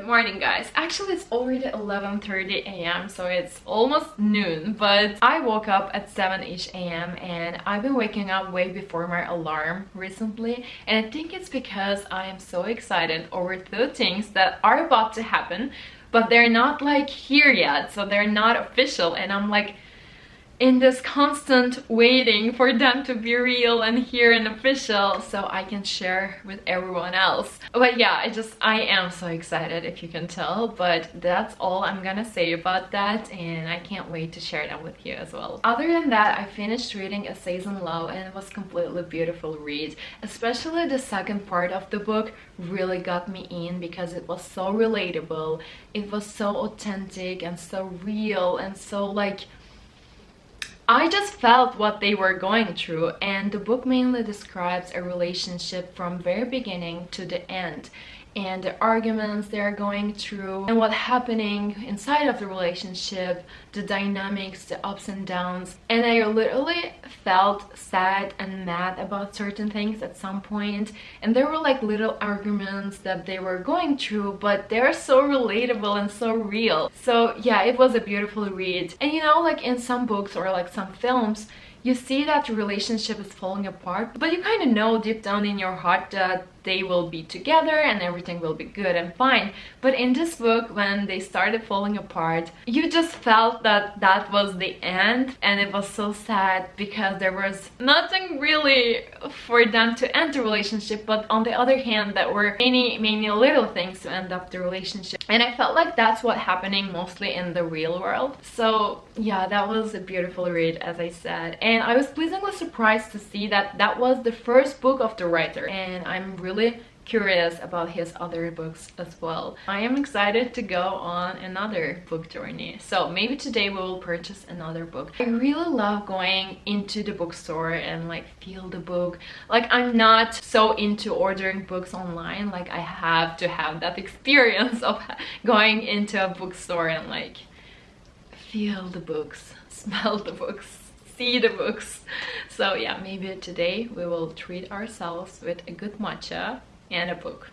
morning, guys. Actually, it's already 11:30 a.m. so it's almost noon, but I woke up at 7-ish a.m. and I've been waking up way before my alarm recently, and I think it's because I am so excited over the things that are about to happen, but they're not like here yet, so they're not official, and I'm like in this constant waiting for them to be real and here and official so I can share with everyone else. But yeah, I am so excited, if you can tell, but that's all I'm gonna say about that, and I can't wait to share that with you as well. Other than that, I finished reading Essays in Love and it was completely beautiful read. Especially the second part of the book really got me in because it was so relatable, it was so authentic and so real and so like I just felt what they were going through, and the book mainly describes a relationship from very beginning to the end, and the arguments they're going through and what's happening inside of the relationship, the dynamics, the ups and downs. And I literally felt sad and mad about certain things at some point, and there were like little arguments that they were going through, but they're so relatable and so real. So yeah, it was a beautiful read. And you know, like in some books or like some films, you see that the relationship is falling apart, but you kind of know deep down in your heart that they will be together and everything will be good and fine. But in this book, when they started falling apart, you just felt that that was the end, and it was so sad because there was nothing really for them to end the relationship, but on the other hand, there were many little things to end up the relationship. And I felt like that's what's happening mostly in the real world. So yeah, that was a beautiful read, as I said, and I was pleasantly surprised to see that that was the first book of the writer, and I'm really curious about his other books as well. I am excited to go on another book journey, so maybe today we will purchase another book. I really love going into the bookstore and like feel the book. Like, I'm not so into ordering books online, like I have to have that experience of going into a bookstore and like feel the books, smell the books, see the books. So yeah, maybe today we will treat ourselves with a good matcha and a book.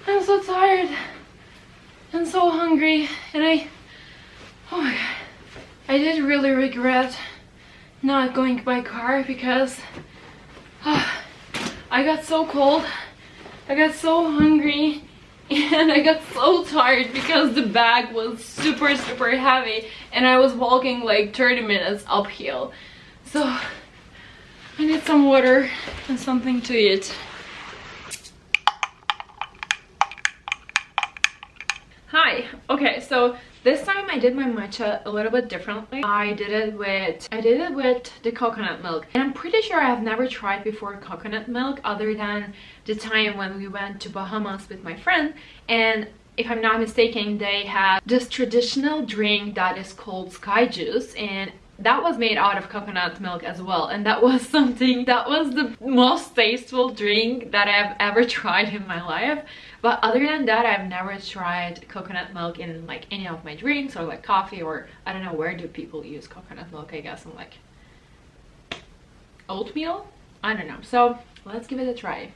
I'm so tired and so hungry, and oh my god, I did really regret not going by car because I got so cold, I got so hungry, and I got so tired because the bag was super heavy and I was walking like 30 minutes uphill. So I need some water and something to eat. Hi. Okay, so this time I did my matcha a little bit differently. I did it with the coconut milk, and I'm pretty sure I have never tried before coconut milk other than the time when we went to Bahamas with my friend, and if I'm not mistaken, they have this traditional drink that is called sky juice, and that was made out of coconut milk as well, and that was the most tasteful drink that I've ever tried in my life. But other than that, I've never tried coconut milk in like any of my drinks or like coffee, or I don't know, where do people use coconut milk? I guess in like oatmeal? I don't know. So let's give it a try.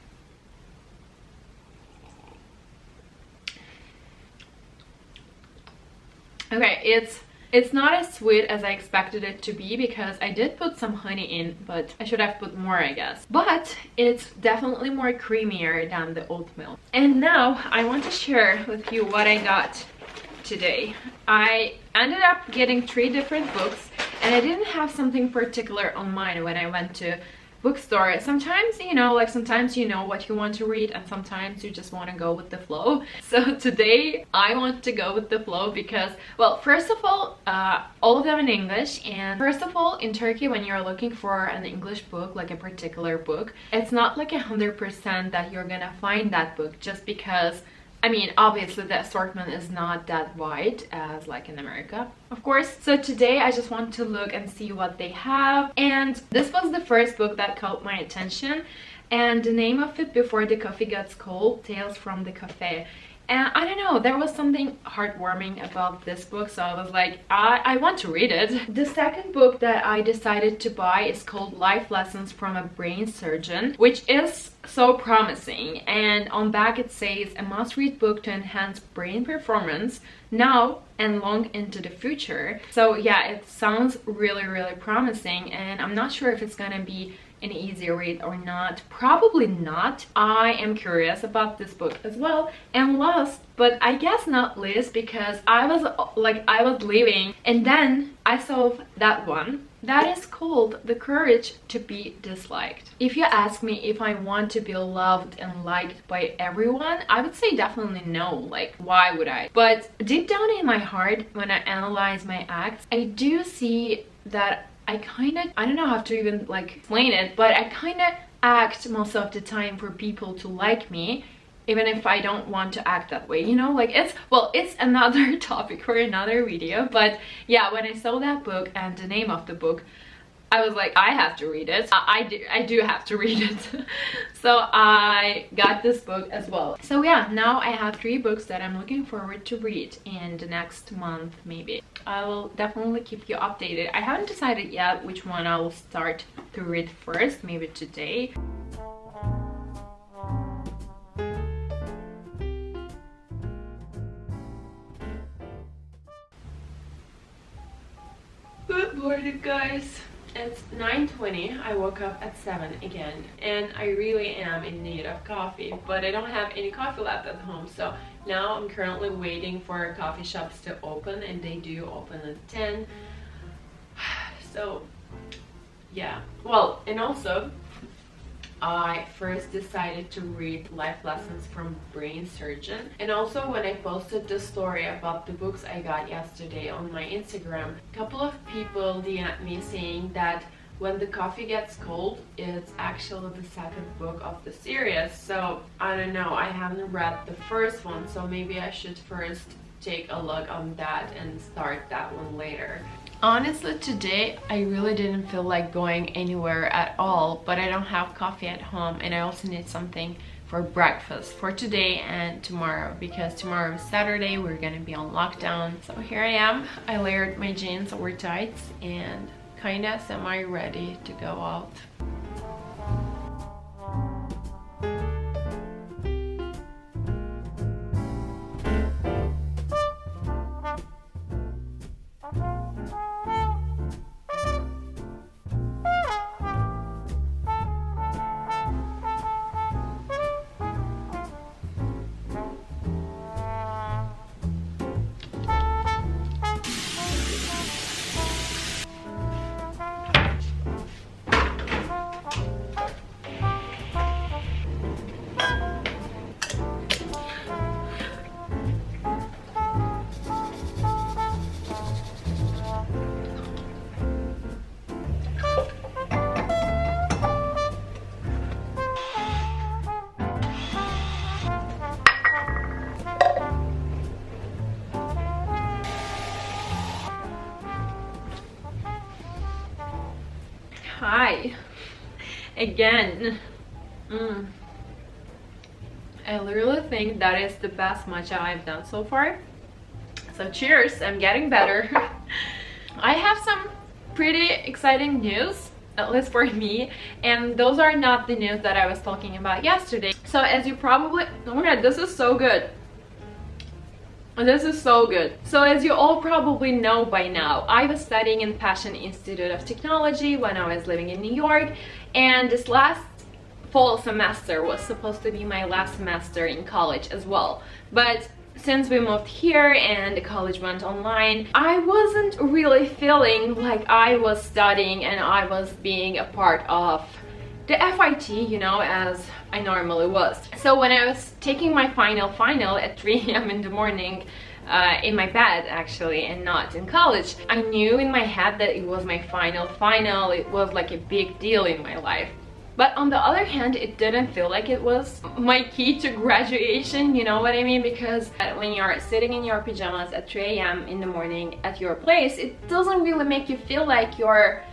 Okay, It's not as sweet as I expected it to be because I did put some honey in, but I should have put more, I guess. But it's definitely more creamier than the oat milk. And now I want to share with you what I got today. I ended up getting 3 different books, and I didn't have something particular on mind when I went to Bookstore. Sometimes, you know, like sometimes you know what you want to read and sometimes you just want to go with the flow. So today I want to go with the flow because, well, first of all of them in English. And first of all, in Turkey, when you're looking for an English book, like a particular book, it's not like 100% that you're gonna find that book, just because I mean, obviously the assortment is not that wide as like in America, of course. So today I just want to look and see what they have. And this was the first book that caught my attention. And the name of it, Before the Coffee Gets Cold, Tales from the Cafe. And I don't know, there was something heartwarming about this book, so I was like, I want to read it. The second book that I decided to buy is called Life Lessons from a Brain Surgeon, which is so promising. And on back it says, a must-read book to enhance brain performance now and long into the future. So yeah, it sounds really, really promising, and I'm not sure if it's gonna be an easy read or not. Probably not. I am curious about this book as well. And last, but I guess not least, because I was leaving and then I saw that one that is called The Courage to Be Disliked. If you ask me if I want to be loved and liked by everyone, I would say definitely no. Like, why would I? But deep down in my heart, when I analyze my acts, I do see that I don't know how to even like explain it, but I kind of act most of the time for people to like me, even if I don't want to act that way, you know? Like, it's another topic for another video. But yeah, when I saw that book and the name of the book, I was like, I have to read it. I do have to read it. So I got this book as well. So yeah, now I have 3 books that I'm looking forward to read in the next month, maybe. I will definitely keep you updated. I haven't decided yet which one I will start to read first, maybe today. Good morning, guys. It's 9:20. I woke up at 7 again, and I really am in need of coffee, but I don't have any coffee left at home. So now I'm currently waiting for coffee shops to open, and they do open at 10. So yeah, well, and also I first decided to read Life Lessons from Brain Surgeon. And also when I posted the story about the books I got yesterday on my Instagram, a couple of people DM'd me saying that When the Coffee Gets Cold is actually the second book of the series. So I don't know, I haven't read the first one, so maybe I should first take a look on that and start that one later. Honestly, today I really didn't feel like going anywhere at all, but I don't have coffee at home, and I also need something for breakfast for today and tomorrow, because tomorrow is Saturday, we're gonna be on lockdown. So here I am. I layered my jeans over tights and kinda semi-ready to go out. Hi again. I literally think that is the best matcha I've done so far. So cheers, I'm getting better. I have some pretty exciting news, at least for me, and those are not the news that I was talking about yesterday. So as you probably, oh my god, this is so good. This is so good. So as you all probably know by now, I was studying in Passion Institute of Technology when I was living in New York, and this last fall semester was supposed to be my last semester in college as well. But since we moved here and the college went online, I wasn't really feeling like I was studying and I was being a part of the FIT, you know, as I normally was. So when I was taking my final at 3 a.m. in the morning, in my bed actually, and not in college, I knew in my head that it was my final. It was like a big deal in my life. But on the other hand, it didn't feel like it was my key to graduation, you know what I mean? Because when you're sitting in your pajamas at 3 a.m. in the morning at your place, it doesn't really make you feel like you're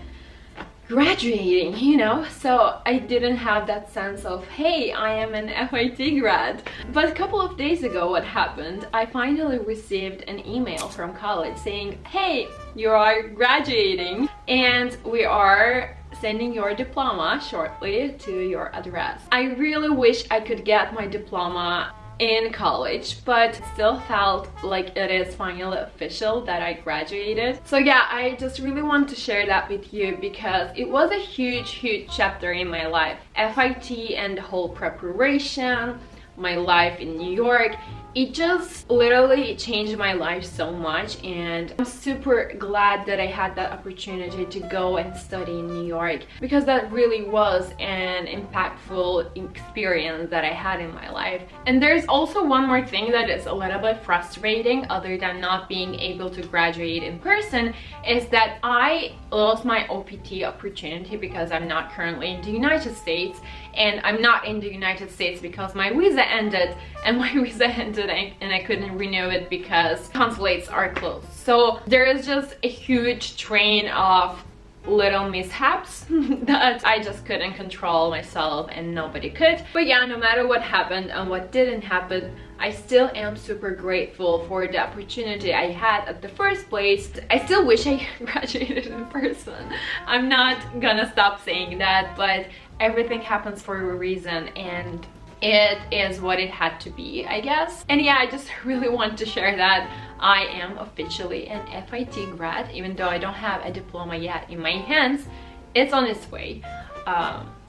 graduating, you know? So I didn't have that sense of, hey, I am an FIT grad. But a couple of days ago, what happened? I finally received an email from college saying, hey, you are graduating and we are sending your diploma shortly to your address. I really wish I could get my diploma in college, but it still felt like it is finally official that I graduated. So yeah, I just really want to share that with you because it was a huge chapter in my life. FIT and the whole preparation, my life in New York, it just literally changed my life so much, and I'm super glad that I had that opportunity to go and study in New York, because that really was an impactful experience that I had in my life. And there's also one more thing that is a little bit frustrating other than not being able to graduate in person, is that I lost my OPT opportunity because I'm not currently in the United States, and I'm not in the United States because my visa ended, and my visa ended and I couldn't renew it because consulates are closed. So there is just a huge train of little mishaps that I just couldn't control myself, and nobody could. But yeah, no matter what happened and what didn't happen, I still am super grateful for the opportunity I had at the first place. I still wish I graduated in person. I'm not gonna stop saying that, but everything happens for a reason, and it is what it had to be, I guess. And yeah, I just really want to share that I am officially an FIT grad, even though I don't have a diploma yet in my hands. It's on its way.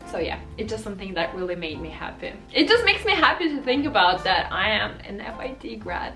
So yeah, it's just something that really made me happy. It just makes me happy to think about that I am an FIT grad.